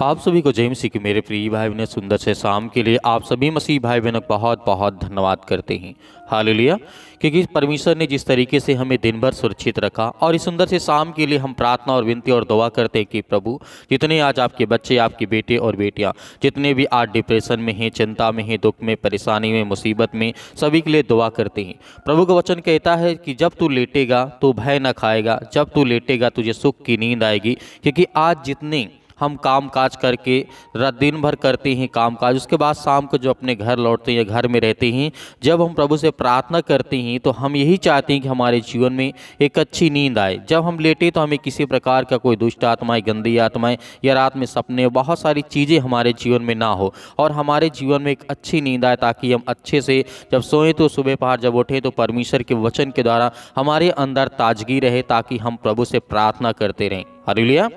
आप सभी को जय मसीह की मेरे प्रिय भाई बहनों, सुंदर से शाम के लिए आप सभी मसीह भाई बहनों को बहुत बहुत धन्यवाद करते हैं। हालेलुया। क्योंकि परमेश्वर ने जिस तरीके से हमें दिन भर सुरक्षित रखा और इस सुंदर से शाम के लिए हम प्रार्थना और विनती और दुआ करते हैं कि प्रभु, जितने आज आपके बच्चे, आपके बेटे और बेटियां जितने भी आज डिप्रेशन में हैं, चिंता में हैं, दुख में, परेशानी में, मुसीबत में, सभी के लिए दुआ करते हैं। प्रभु का वचन कहता है कि जब तू लेटेगा तो भय न खाएगा, जब तू लेटेगा तुझे सुख की नींद आएगी। क्योंकि आज जितने हम काम काज करके रात दिन भर करते हैं काम काज, उसके बाद शाम को जो अपने घर लौटते हैं या घर में रहते हैं, जब हम प्रभु से प्रार्थना करते हैं तो हम यही चाहते हैं कि हमारे जीवन में एक अच्छी नींद आए। जब हम लेटे तो हमें किसी प्रकार का कोई दुष्ट आत्माएं, गंदी आत्माएं या रात में सपने, बहुत सारी चीज़ें हमारे जीवन में ना हो और हमारे जीवन में एक अच्छी नींद आए, ताकि हम अच्छे से जब सोएं तो सुबह पहर जब उठें तो परमेश्वर के वचन के द्वारा हमारे अंदर ताजगी रहे, ताकि हम प्रभु से प्रार्थना करते रहें। हालेलुया,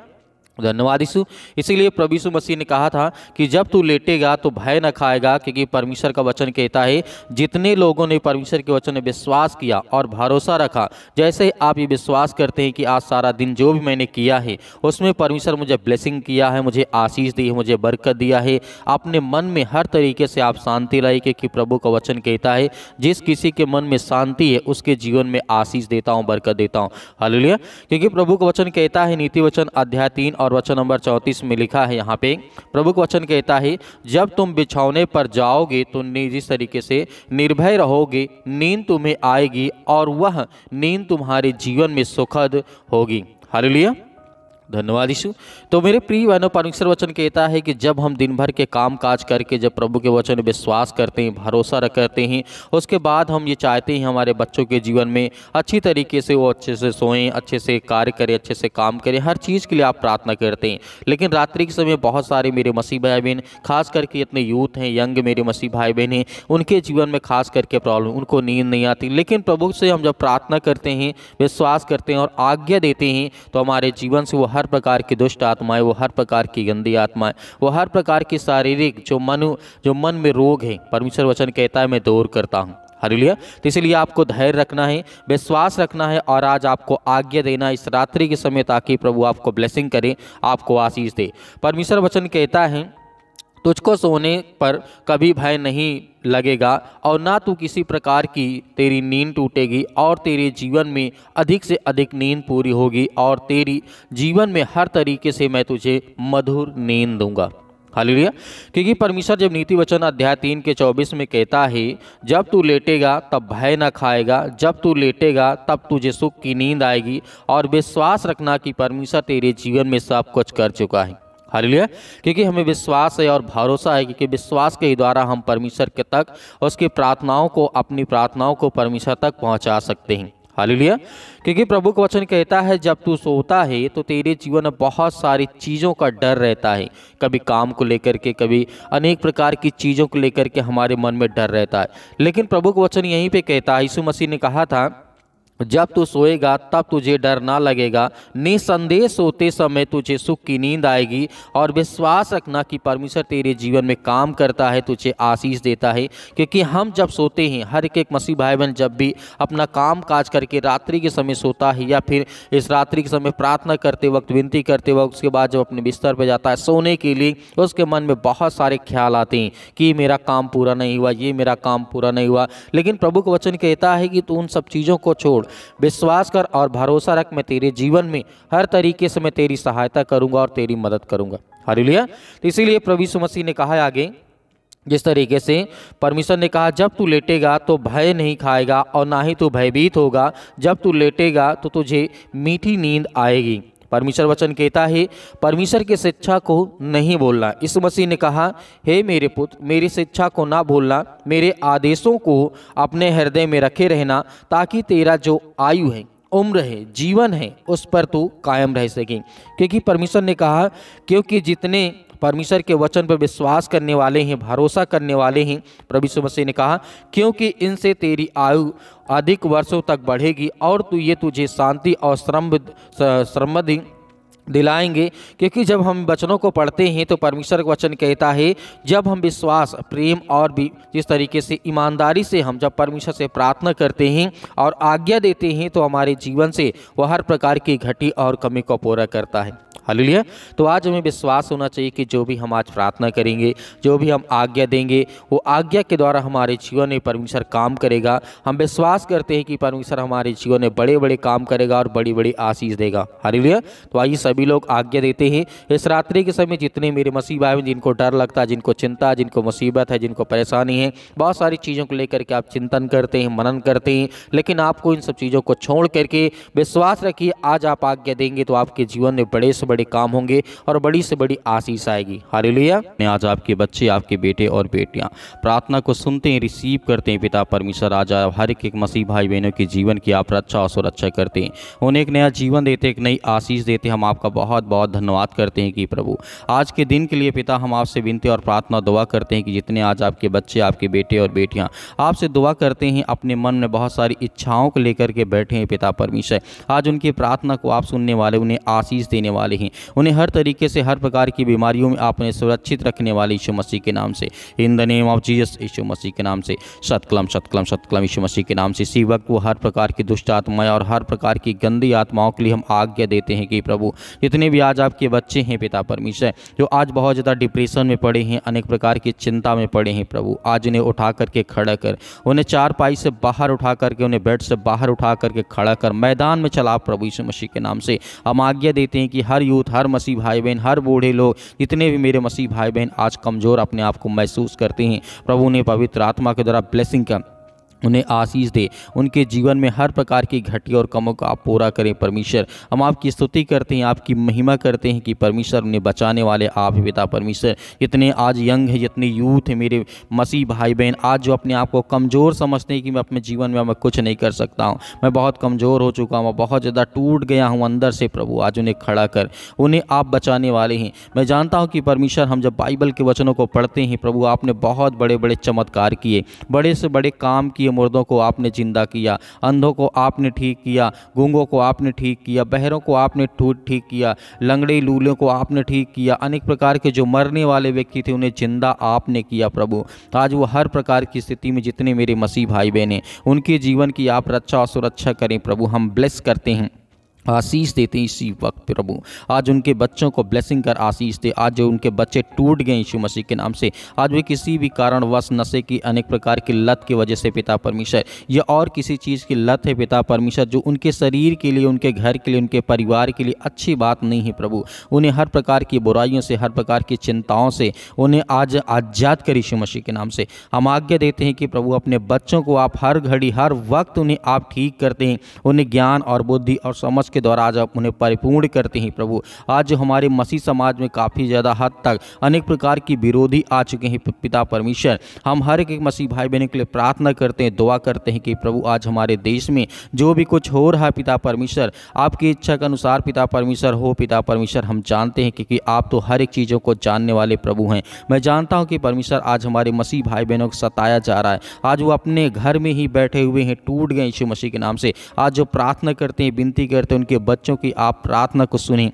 धन्यवाद यीशु। इसीलिए प्रभु यीशु मसीह ने कहा था कि जब तू लेटेगा तो भय न खाएगा, क्योंकि परमेश्वर का वचन कहता है जितने लोगों ने परमेश्वर के वचन में विश्वास किया और भरोसा रखा, जैसे आप ये विश्वास करते हैं कि आज सारा दिन जो भी मैंने किया है उसमें परमेश्वर मुझे ब्लेसिंग किया है, मुझे आशीष दी है, मुझे बरकत दिया है, अपने मन में हर तरीके से आप शांति लाई, क्योंकि प्रभु का वचन कहता है जिस किसी के मन में शांति है उसके जीवन में आशीष देता हूँ, बरकत देता हूँ। हालेलुया। क्योंकि प्रभु का वचन कहता है, नीति वचन अध्याय 3 और वचन नंबर 34 में लिखा है, यहाँ पे प्रभु का वचन कहता है जब तुम बिछौने पर जाओगे तो जिस तरीके से निर्भय रहोगे, नींद तुम्हें आएगी और वह नींद तुम्हारे जीवन में सुखद होगी। हालेलुया, धन्यवाद यीशु। तो मेरे प्रिय बहनों, परमेश्वर वचन कहता है कि जब हम दिन भर के काम काज करके जब प्रभु के वचन में विश्वास करते हैं, भरोसा करते हैं, उसके बाद हम ये चाहते हैं हमारे बच्चों के जीवन में अच्छी तरीके से वो अच्छे से सोएं, अच्छे से कार्य करें, अच्छे से काम करें, हर चीज़ के लिए आप प्रार्थना करते हैं। लेकिन रात्रि के समय बहुत सारे मेरे मसीह भाई बहन, खास करके इतने यूथ हैं, यंग मेरे मसीह भाई बहन हैं, उनके जीवन में खास करके प्रॉब्लम, उनको नींद नहीं आती। लेकिन प्रभु से हम जब प्रार्थना करते हैं, विश्वास करते हैं और आज्ञा देते हैं, तो हमारे जीवन से वो हर प्रकार की दुष्ट आत्माएं, वो हर प्रकार की गंदी आत्माएं, वो हर प्रकार की शारीरिक जो मन में रोग है, परमेश्वर वचन कहता है मैं दूर करता हूँ। हालेलुया। तो इसलिए आपको धैर्य रखना है, विश्वास रखना है और आज आपको आज्ञा देना इस रात्रि के समय, ताकि प्रभु आपको ब्लेसिंग करे, आपको आशीष दे। परमेश्वर वचन कहता है तुझको सोने पर कभी भय नहीं लगेगा और ना तू किसी प्रकार की तेरी नींद टूटेगी, और तेरे जीवन में अधिक से अधिक नींद पूरी होगी और तेरी जीवन में हर तरीके से मैं तुझे मधुर नींद दूंगा। हालेलुया। क्योंकि परमेश्वर जब नीति वचन अध्याय 3 के 24 में कहता है जब तू लेटेगा तब भय न खाएगा, जब तू लेटेगा तब तुझे सुख की नींद आएगी, और विश्वास रखना कि परमेश्वर तेरे जीवन में सब कुछ कर चुका है। हालेलुया। क्योंकि हमें विश्वास है और भरोसा है, क्योंकि विश्वास के द्वारा हम परमेश्वर के तक उसकी प्रार्थनाओं को, अपनी प्रार्थनाओं को परमेश्वर तक पहुंचा सकते हैं। हालेलुया। क्योंकि प्रभु का वचन कहता है जब तू सोता है तो तेरे जीवन में बहुत सारी चीज़ों का डर रहता है, कभी काम को लेकर के, कभी अनेक प्रकार की चीज़ों को लेकर के हमारे मन में डर रहता है। लेकिन प्रभु का वचन यहीं पे कहता है, यीशु मसीह ने कहा था जब तू सोएगा तब तुझे डर ना लगेगा, निसंदेह सोते समय तुझे सुख की नींद आएगी, और विश्वास रखना कि परमेश्वर तेरे जीवन में काम करता है, तुझे आशीष देता है। क्योंकि हम जब सोते हैं, हर एक मसीह भाई बहन जब भी अपना काम काज करके रात्रि के समय सोता है, या फिर इस रात्रि के समय प्रार्थना करते वक्त, विनती करते वक्त, उसके बाद जब अपने बिस्तर पर जाता है सोने के लिए, उसके मन में बहुत सारे ख्याल आते हैं कि मेरा काम पूरा नहीं हुआ, ये मेरा काम पूरा नहीं हुआ। लेकिन प्रभु का वचन कहता है कि तू उन सब चीज़ों को छोड़, विश्वास कर और भरोसा रख, मैं तेरे जीवन में हर तरीके से मैं तेरी सहायता करूंगा और तेरी मदद करूंगा। हालेलुया। तो इसीलिए प्रभु यीशु मसीह ने कहा आगे, जिस तरीके से परमेश्वर ने कहा जब तू लेटेगा तो भय नहीं खाएगा और ना ही तू भयभीत होगा, जब तू लेटेगा तो तुझे मीठी नींद आएगी। परमेश्वर वचन कहता है परमेश्वर की शिक्षा को नहीं भूलना। इस मसीह ने कहा हे मेरे पुत्र, मेरी शिक्षा को ना भूलना, मेरे आदेशों को अपने हृदय में रखे रहना, ताकि तेरा जो आयु है, उम्र है, जीवन है, उस पर तू कायम रह सके। क्योंकि परमेश्वर ने कहा, क्योंकि जितने परमेश्वर के वचन पर विश्वास करने वाले हैं, भरोसा करने वाले हैं, प्रभु यीशु मसीह ने कहा क्योंकि इनसे तेरी आयु अधिक वर्षों तक बढ़ेगी और तुझे शांति और समृद्धि दिलाएंगे। क्योंकि जब हम वचनों को पढ़ते हैं तो परमेश्वर का वचन कहता है, जब हम विश्वास, प्रेम और भी जिस तरीके से ईमानदारी से हम जब परमेश्वर से प्रार्थना करते हैं और आज्ञा देते हैं तो हमारे जीवन से वह हर प्रकार की घटी और कमी को पूरा करता है। हालेलुया। तो आज हमें विश्वास होना चाहिए कि जो भी हम आज प्रार्थना करेंगे, जो भी हम आज्ञा देंगे, वो आज्ञा के द्वारा हमारे जीवन में परमेश्वर काम करेगा। हम विश्वास करते हैं कि परमेश्वर हमारे जीवन में बड़े बड़े काम करेगा और बड़ी बड़ी आशीष देगा। हालेलुया। तो आइए सभी लोग आज्ञा देते हैं। इस रात्रि के समय जितने मेरे मसीह भाई जिनको डर लगता है, जिनको चिंता, जिनको मुसीबत है, जिनको परेशानी है, बहुत सारी चीज़ों को लेकर के आप चिंतन करते हैं, मनन करते हैं, लेकिन आपको इन सब चीज़ों को छोड़ करके विश्वास रखिए, आज आप आज्ञा देंगे तो आपके जीवन में बड़े से बड़े काम होंगे और बड़ी से बड़ी आशीष आएगी। हालेलुया। आज आपके बच्चे, आपके बेटे और बेटियां प्रार्थना को सुनते हैं, रिसीव करते हैं। पिता परमेश्वर आज हर एक मसीह भाई बहनों के जीवन की आप रक्षा और सुरक्षा करते हैं, उन्हें एक नया जीवन देते, एक नई आशीष देते। हम आपका बहुत बहुत धन्यवाद करते हैं कि प्रभु आज के दिन के लिए पिता हम आपसे विनती और प्रार्थना दुआ करते हैं कि जितने आज आपके बच्चे, आपके बेटे और बेटियां आपसे दुआ करते हैं, अपने मन में बहुत सारी इच्छाओं को लेकर के बैठे हैं, पिता परमेश्वर आज उनकी प्रार्थना को आप सुनने वाले, उन्हें आशीष देने वाले हैं, उन्हें हर तरीके से हर प्रकार की बीमारियों में आपने सुरक्षित रखने वाले यीशु मसीह के नाम से, in the name of Jesus, Yeshu Masih के नाम से सतकलम सतकलम सतकलम यीशु मसीह के नाम से। इसी वक्त वो हर प्रकार की दुष्ट आत्माएं और हर प्रकार की गंदी आत्माओं के लिए हम आज्ञा देते हैं कि प्रभु जितने भी आज आपके बच्चे हैं पिता परमेश्वर, जो आज बहुत ज़्यादा डिप्रेशन में पड़े हैं, अनेक प्रकार की चिंता में पड़े हैं, प्रभु आज उन्हें उठा करके खड़ा कर, उन्हें चारपाई से बाहर उठा करके, उन्हें बेड से बाहर उठा करके खड़ा कर, मैदान में चला प्रभु यीशु मसीह के नाम से। हम आज्ञा देते हैं कि हर यूथ, हर मसीह भाई बहन, हर बूढ़े लोग, जितने भी मेरे मसीह भाई बहन आज कमज़ोर अपने आप को महसूस करते हैं, प्रभु ने पवित्र आत्मा के द्वारा ब्लेसिंग का उन्हें आशीष दे, उनके जीवन में हर प्रकार की घटी और कमों को आप पूरा करें परमेश्वर। हम आपकी स्तुति करते हैं, आपकी महिमा करते हैं कि परमेश्वर उन्हें बचाने वाले आप हैं पिता परमेश्वर। जितने आज यंग है, जितने यूथ है मेरे मसीह भाई बहन, आज जो अपने आप को कमज़ोर समझते हैं कि मैं अपने जीवन में मैं कुछ नहीं कर सकता हूँ, मैं बहुत कमज़ोर हो चुका हूँ, बहुत ज़्यादा टूट गया हूँ अंदर से, प्रभु आज उन्हें खड़ा कर, उन्हें आप बचाने वाले हैं। मैं जानता हूँ कि परमेश्वर हम जब बाइबल के वचनों को पढ़ते हैं प्रभु, आपने बहुत बड़े बड़े चमत्कार किए, बड़े से बड़े काम किए, मुर्दों को आपने जिंदा किया, अंधों को आपने ठीक किया, गूंगों को आपने ठीक किया, बहरों को आपने ठीक किया, लंगड़े लूलों को आपने ठीक किया, अनेक प्रकार के जो मरने वाले व्यक्ति थे उन्हें जिंदा आपने किया प्रभु। आज वो हर प्रकार की स्थिति में जितने मेरे मसीह भाई बहन हैं उनके जीवन की आप रक्षा और सुरक्षा करें प्रभु। हम ब्लेस करते हैं, आशीष देते हैं इसी वक्त प्रभु, आज उनके बच्चों को ब्लेसिंग कर आशीष दे। आज जो उनके बच्चे टूट गए यीशु मसीह के नाम से, आज वे किसी भी कारणवश नशे की अनेक प्रकार की लत की वजह से पिता परमेश्वर, या और किसी चीज़ की लत है पिता परमेश्वर जो उनके शरीर के लिए, उनके घर के लिए, उनके परिवार के लिए अच्छी बात नहीं है प्रभु, उन्हें हर प्रकार की बुराइयों से, हर प्रकार की चिंताओं से उन्हें आज आज़ाद कर यीशु मसीह के नाम से। हम आज्ञा देते हैं कि प्रभु अपने बच्चों को आप हर घड़ी हर वक्त उन्हें आप ठीक करते हैं, उन्हें ज्ञान और बुद्धि और समझ के द्वारा आज आप उन्हें परिपूर्ण करते हैं प्रभु। आज जो हमारे मसीह समाज में काफ़ी ज़्यादा हद तक अनेक प्रकार की विरोधी आ चुके हैं पिता परमेश्वर, हम हर एक मसीह भाई बहनों के लिए प्रार्थना करते हैं, दुआ करते हैं कि प्रभु आज हमारे देश में जो भी कुछ हो रहा है पिता परमेश्वर, आपकी इच्छा के अनुसार पिता परमेश्वर हो पिता परमेश्वर। हम जानते हैं क्योंकि आप तो हर एक चीज़ों को जानने वाले प्रभु हैं। मैं जानता हूँ कि परमेश्वर आज हमारे मसीह भाई बहनों को सताया जा रहा है, आज वो अपने घर में ही बैठे हुए हैं, टूट गए यीशु मसीह के नाम से। आज जो प्रार्थना करते हैं, विनती करते हैं, उनके बच्चों की आप प्रार्थना को सुनें,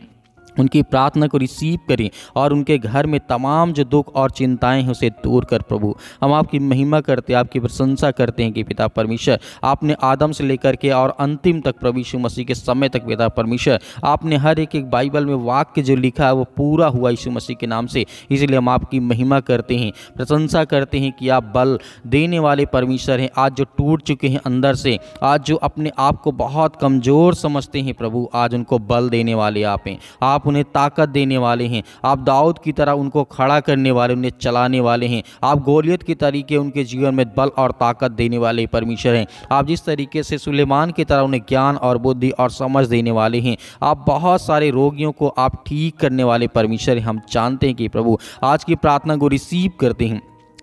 उनकी प्रार्थना को रिसीव करें और उनके घर में तमाम जो दुख और चिंताएं हैं उसे दूर कर प्रभु। हम आपकी महिमा करते हैं, आपकी प्रशंसा करते हैं कि पिता परमेश्वर आपने आदम से लेकर के और अंतिम तक प्रभु यीशु मसीह के समय तक पिता परमेश्वर आपने हर एक बाइबल में वाक्य जो लिखा है वो पूरा हुआ यीशु मसीह के नाम से। इसलिए हम आपकी महिमा करते हैं, प्रशंसा करते हैं कि आप बल देने वाले परमेश्वर हैं। आज जो टूट चुके हैं अंदर से, आज जो अपने आप को बहुत कमज़ोर समझते हैं प्रभु, आज उनको बल देने वाले आप हैं, आप उन्हें ताकत देने वाले हैं, आप दाऊद की तरह उनको खड़ा करने वाले, उन्हें चलाने वाले हैं, आप गोलियत के तरीके उनके जीवन में बल और ताकत देने वाले परमेश्वर हैं। आप जिस तरीके से सुलेमान की तरह उन्हें ज्ञान और बुद्धि और समझ देने वाले हैं, आप बहुत सारे रोगियों को आप ठीक करने वाले परमेश्वर हैं। हम जानते हैं कि प्रभु आज की प्रार्थना को रिसीव करते हैं,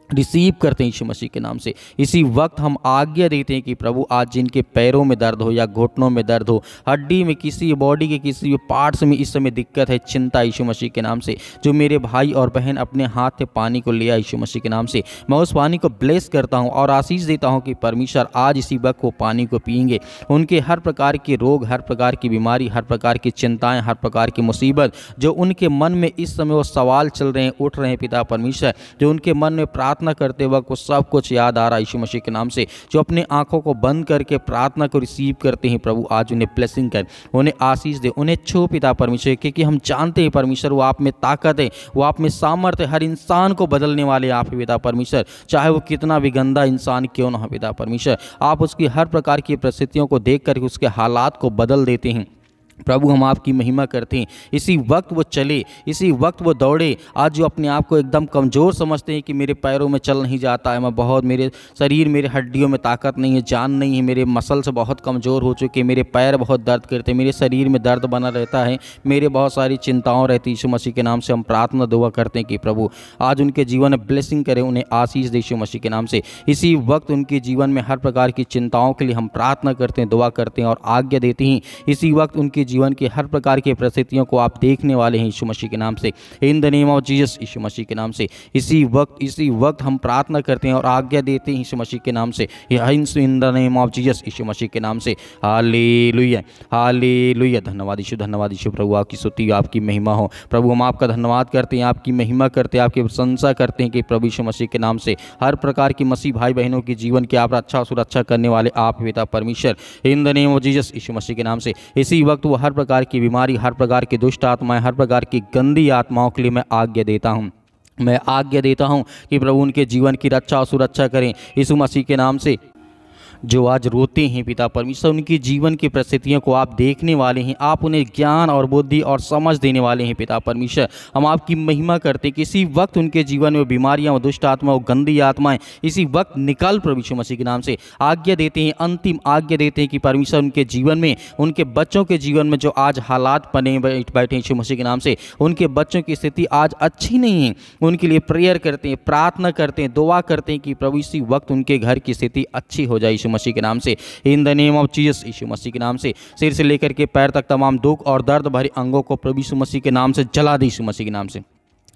रिसीव करते हैं यीशु मसीह के नाम से। इसी वक्त हम आज्ञा देते हैं कि प्रभु आज जिनके पैरों में दर्द हो या घुटनों में दर्द हो, हड्डी में, किसी बॉडी के किसी पार्ट्स में इस समय दिक्कत है, चिंता, यीशु मसीह के नाम से जो मेरे भाई और बहन अपने हाथ से पानी को लिया यीशु मसीह के नाम से, मैं उस पानी को ब्लेस करता हूँ और आशीष देता हूँ कि परमेश्वर आज इसी वक्त वो पानी को पिएंगे। उनके हर प्रकार के रोग, हर प्रकार की बीमारी, हर प्रकार की चिंताएँ, हर प्रकार की मुसीबत जो उनके मन में इस समय वो सवाल चल रहे हैं, उठ रहे हैं पिता परमेश्वर, जो उनके मन में प्रार्थना करते वक्त वो सब कुछ याद आ रहा है यीशु मसीह के नाम से, जो अपने आंखों को बंद करके प्रार्थना को रिसीव करते हैं प्रभु आज उन्हें ब्लेसिंग कर, उन्हें आशीष दे, उन्हें छू पिता परमेश्वर, क्योंकि हम जानते हैं परमेश्वर वो आप में ताकत है, वो आप में सामर्थ्य, हर इंसान को बदलने वाले आप पिता परमेश्वर, चाहे वो कितना भी गंदा इंसान क्यों ना हो पिता परमेश्वर, आप उसकी हर प्रकार की परिस्थितियों को देख कर उसके हालात को बदल देते हैं प्रभु। हम आपकी महिमा करते हैं। इसी वक्त वो चले, इसी वक्त वो दौड़े। आज जो अपने आप को एकदम कमज़ोर समझते हैं कि मेरे पैरों में चल नहीं जाता है, मैं बहुत, मेरे शरीर, मेरे हड्डियों में ताकत नहीं है, जान नहीं है, मेरे मसल से बहुत कमज़ोर हो चुके, मेरे पैर बहुत दर्द करते, मेरे शरीर में दर्द बना रहता है, मेरे बहुत सारी चिंताओं रहती। यीशु मसीह के नाम से हम प्रार्थना दुआ करते हैं कि प्रभु आज उनके जीवन में ब्लेसिंग करें, उन्हें आशीष दे यीशु मसीह के नाम से। इसी वक्त उनके जीवन में हर प्रकार की चिंताओं के लिए हम प्रार्थना करते हैं, दुआ करते हैं और आज्ञा देते हैं। इसी वक्त उनके जीवन के हर प्रकार की परिस्थितियों को आप देखने वाले हैं यीशु मसीह के नाम से, in the name of Jesus, Yeshu Masih के नाम से। इसी वक्त हम प्रार्थना करते हैं और आज्ञा देते हैं यीशु मसीह के नाम से, in the name of Jesus, Yeshu Masih के नाम से। Hallelujah, hallelujah. धन्यवाद यीशु, धन्यवाद यीशु। प्रभु आपकी स्तुति, आपकी महिमा हो प्रभु। हम आपका धन्यवाद करते हैं, आपकी महिमा करते हैं, आपकी प्रशंसा करते हैं कि प्रभु यीशु मसीह के नाम से हर प्रकार की मसीह भाई बहनों की जीवन की आप रक्षा सुरक्षा करने वाले आप पिता परमेश्वर, in the name of Jesus, Yeshu Masih के नाम से। इसी वक्त वो हर प्रकार की बीमारी, हर प्रकार की दुष्ट आत्माएं, हर प्रकार की गंदी आत्माओं के लिए मैं आज्ञा देता हूं, मैं आज्ञा देता हूं कि प्रभु उनके जीवन की रक्षा और सुरक्षा करें यीशु मसीह के नाम से। जो आज रोते हैं पिता परमेश्वर, उनकी जीवन की परिस्थितियों को आप देखने वाले हैं, आप उन्हें ज्ञान और बुद्धि और समझ देने वाले हैं पिता परमेश्वर। हम आपकी महिमा करते हैं कि इसी वक्त उनके जीवन में बीमारियां, वो दुष्ट आत्मा, वो गंदी आत्माएं इसी वक्त निकल प्रभु यीशु मसीह के नाम से। आज्ञा देते हैं, अंतिम आज्ञा देते हैं कि परमेश्वर उनके जीवन में, उनके बच्चों के जीवन में जो आज हालात बने बैठे यीशु मसीह के नाम से, उनके बच्चों की स्थिति आज अच्छी नहीं है, उनके लिए प्रेयर करते हैं, प्रार्थना करते हैं, दुआ करते हैं कि प्रभु इसी वक्त उनके घर की स्थिति अच्छी हो जाए यीशु मसीह के नाम से, in the name of Jesus, Yeshu Masih के नाम से। सिर से लेकर के पैर तक तमाम दुख और दर्द भरे अंगों को प्रभु यीशु मसीह के नाम से जला दे यीशु मसीह के नाम से।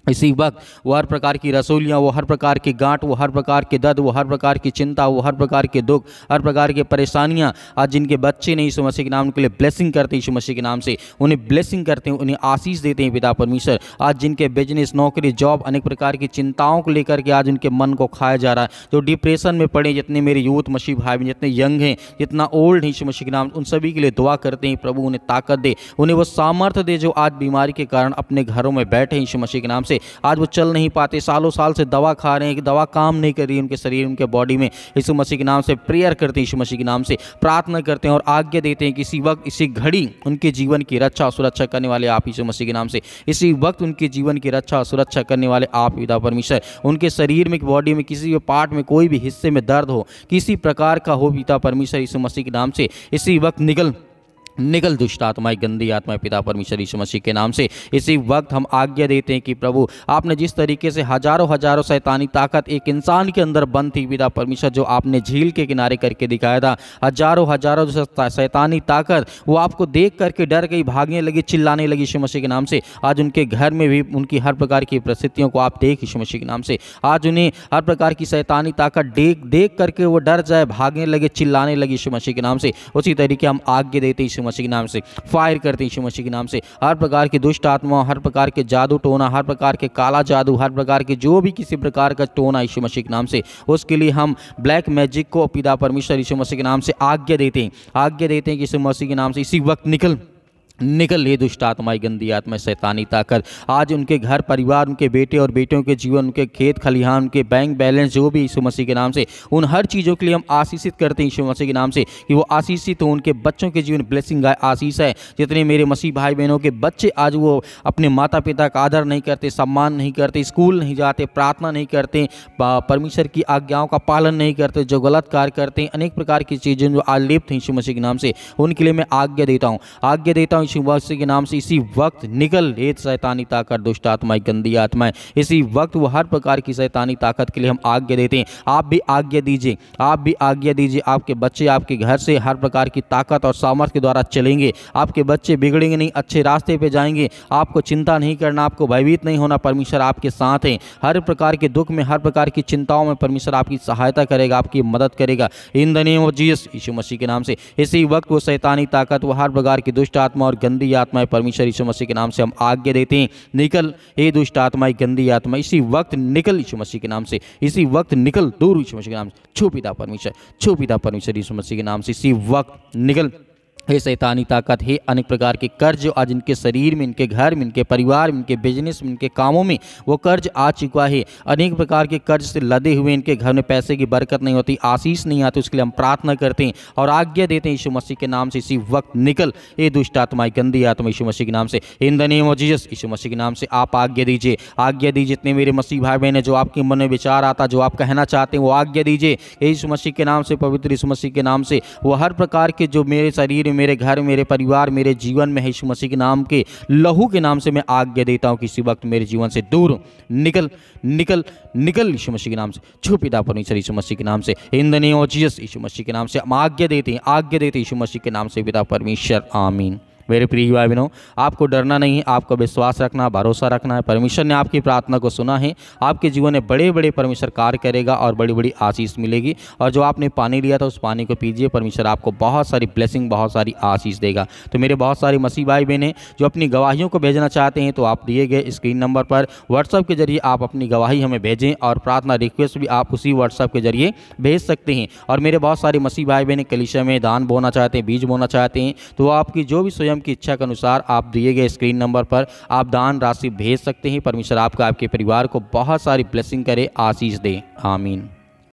इसी वक्त वो हर प्रकार की रसोलियाँ, वो हर प्रकार की गांठ, वो हर प्रकार के दर्द, वो हर प्रकार की चिंता, वो हर प्रकार के दुख, हर प्रकार की परेशानियाँ, आज जिनके बच्चे नहीं यीशु मसीह के नाम के लिए ब्लेसिंग करते हैं यीशु मसीह के नाम से, उन्हें ब्लेसिंग करते हैं, उन्हें आशीष देते हैं पिता परमेश्वर। आज जिनके बिजनेस, नौकरी, जॉब, अनेक प्रकार की चिंताओं को लेकर के आज उनके मन को खाया जा रहा है, जो डिप्रेशन में पड़े, जितने मेरे यूथ मसीह भाई बहन, जितने यंग हैं, जितना ओल्ड है यीशु मसीह के नाम, उन सभी के लिए दुआ करते हैं प्रभु उन्हें ताकत दे, उन्हें वो सामर्थ्य दे जो आज बीमारी के कारण अपने घरों में बैठे यीशु मसीह के नाम से। आज वो चल नहीं पाते, सालों साल से दवा खा रहे हैं कि दवा काम नहीं कर रही उनके शरीर, उनके बॉडी में, यीशु मसीह के नाम से प्रेयर करते हैं, यीशु मसीह के नाम से प्रार्थना करते हैं और आज्ञा देते हैं कि इसी वक्त, इसी घड़ी उनके जीवन की रक्षा और सुरक्षा करने वाले आप यीशु मसीह के नाम से। इसी वक्त उनके जीवन की रक्षा और सुरक्षा करने वाले आप पिता परमेश्वर। उनके शरीर में, बॉडी में, किसी भी पार्ट में, कोई भी हिस्से में दर्द हो, किसी प्रकार का हो पिता परमेश्वर, यीशु मसीह के नाम से इसी वक्त निकल दुष्ट आत्माएं, गंदी आत्माएं पिता परमेश्वर यीशु मसीह के नाम से। इसी वक्त हम आज्ञा देते हैं कि प्रभु आपने जिस तरीके से हजारों शैतानी ताकत एक इंसान के अंदर बंद थी पिता परमेश्वर, जो आपने झील के किनारे करके दिखाया था, हजारों शैतानी ताकत वो आपको देख करके डर गई, भागने लगी, चिल्लाने लगी यीशु मसीह के नाम से। आज उनके घर में भी उनकी हर प्रकार की परिस्थितियों को आप देख यीशु मसीह के नाम से। आज उन्हें हर प्रकार की शैतानी ताकत देख करके वो डर जाए, भागने लगे, चिल्लाने लगी यीशु मसीह के नाम से। उसी तरीके हम आज्ञा देते यीशु मसीह के नाम से, फायर करते यीशु मसीह के नाम से। हर प्रकार की दुष्ट आत्मा, हर प्रकार के जादू टोना, हर प्रकार के काला जादू, हर प्रकार के जो भी किसी प्रकार का टोना यीशु मसीह के नाम से, उसके लिए हम ब्लैक मैजिक को पिता परमेश्वर यीशु मसीह के नाम से आज्ञा देते हैं कि यीशु मसीह के नाम से इसी वक्त निकल ये दुष्ट आत्माएं, गंदी आत्माएं, शैतानी ताकत आज उनके घर परिवार, उनके बेटे और बेटियों के जीवन, उनके खेत खलिहान, उनके बैंक बैलेंस, जो भी यीशु मसीह के नाम से, उन हर चीज़ों के लिए हम आशीषित करते हैं यीशु मसीह के नाम से कि वो आशीषित हो, उनके बच्चों के जीवन ब्लेसिंग आए, आशीष है। जितने मेरे मसीह भाई बहनों के बच्चे आज वो अपने माता पिता का आदर नहीं करते, सम्मान नहीं करते, स्कूल नहीं जाते, प्रार्थना नहीं करते, परमेश्वर की आज्ञाओं का पालन नहीं करते, जो गलत कार्य करते हैं, अनेक प्रकार की चीज़ें जो आज लिप्त हैं यीशु मसीह के नाम से, उनके लिए मैं आज्ञा देता हूँ हूँ यीशु मसीह के नाम से इसी वक्त निकल ये शैतानी ताकत, दुष्ट आत्माएं, गंदी आत्माएं, इसी वक्त वो हर प्रकार की शैतानी ताकत के लिए हम आज्ञा देते हैं। आप भी आज्ञा दीजिए, आप भी आज्ञा दीजिए। आपके बच्चे आपके घर से हर प्रकार की ताकत और सामर्थ्य के द्वारा चलेंगे। आपके बच्चे बिगड़ेंगे नहीं, अच्छे रास्ते पे जाएंगे। आपको चिंता नहीं करना, आपको भयभीत नहीं होना। परमेश्वर आपके साथ है। हर प्रकार के दुख में, हर प्रकार की चिंताओं में परमेश्वर आपकी सहायता करेगा, आपकी मदद करेगा। In the name of Jesus, Yeshu Masih के नाम से इसी वक्त वो शैतानी ताकत, वो हर प्रकार की दुष्ट आत्मा और गंदी आत्माएं परमेश्वर यीशु मसीह के नाम से हम आज्ञा देते हैं, निकल ये दुष्ट आत्माएं, गंदी आत्मा इसी वक्त निकल यीशु मसीह के नाम से, इसी वक्त निकल दूर यीशु मसीह के नाम से। छू पिता परमेश्वर, छू पिता परमेश्वर यीशु मसीह के नाम से इसी वक्त निकल। हे शैतानी ताकत, हे अनेक प्रकार के कर्ज आज इनके शरीर में, इनके घर में, इनके परिवार में, इनके बिजनेस में, इनके कामों में वो कर्ज आ चुका है। अनेक प्रकार के कर्ज से लदे हुए इनके घर में पैसे की बरकत नहीं होती, आशीष नहीं आती। उसके लिए हम प्रार्थना करते हैं और आज्ञा देते हैं यीशु मसीह के नाम से इसी वक्त निकल ये दुष्ट आत्माएं, गंदी आत्मा यीशु मसीह के नाम से। In the name of Jesus, Yeshu Masih के नाम से आप आज्ञा दीजिए, आज्ञा दीजिए। जितने मेरे मसीह भाई बहन है, जो आपके मन में विचार आता, जो आप कहना चाहते हैं, वो आज्ञा दीजिए यीशु मसीह के नाम से, पवित्र यीशु मसीह के नाम से। वो हर प्रकार के जो मेरे शरीर, मेरे घर, मेरे परिवार, मेरे जीवन में यीशु मसीह के नाम के लहू के नाम से मैं आज्ञा देता हूं कि इसी वक्त मेरे जीवन से दूर निकल निकल निकल यीशु मसीह के नाम से। छू पिता परमेश्वर यीशु मसीह के नाम से। In the name of Jesus, Yeshu Masih के नाम से हम आज्ञा देते हैं, आज्ञा देते हैं यीशु मसीह के नाम से पिता परमेश्वर, आमीन। मेरे प्रिय भाई बहनों, आपको डरना नहीं है, आपको विश्वास रखना, भरोसा रखना है। परमेश्वर ने आपकी प्रार्थना को सुना है। आपके जीवन में बड़े बड़े परमेश्वर कार्य करेगा और बड़ी बड़ी आशीष मिलेगी। और जो आपने पानी लिया था उस पानी को पीजिए, परमेश्वर आपको बहुत सारी ब्लेसिंग, बहुत सारी आशीष देगा। तो मेरे बहुत सारे मसीह भाई बहन हैं जो अपनी गवाहियों को भेजना चाहते हैं, तो आप दिए गए स्क्रीन नंबर पर व्हाट्सएप के जरिए आप अपनी गवाही हमें भेजें और प्रार्थना रिक्वेस्ट भी आप उसी व्हाट्सएप के जरिए भेज सकते हैं। और मेरे बहुत सारे मसीह भाई बहन कलीसिया में दान बोना चाहते हैं, बीज बोना चाहते हैं, तो आपकी जो भी स्वयं की इच्छा के अनुसार आप दिए गए स्क्रीन नंबर पर आप दान राशि भेज सकते हैं। परमेश्वर आपका, आपके परिवार को बहुत सारी ब्लेसिंग करे, आशीष दे, आमीन।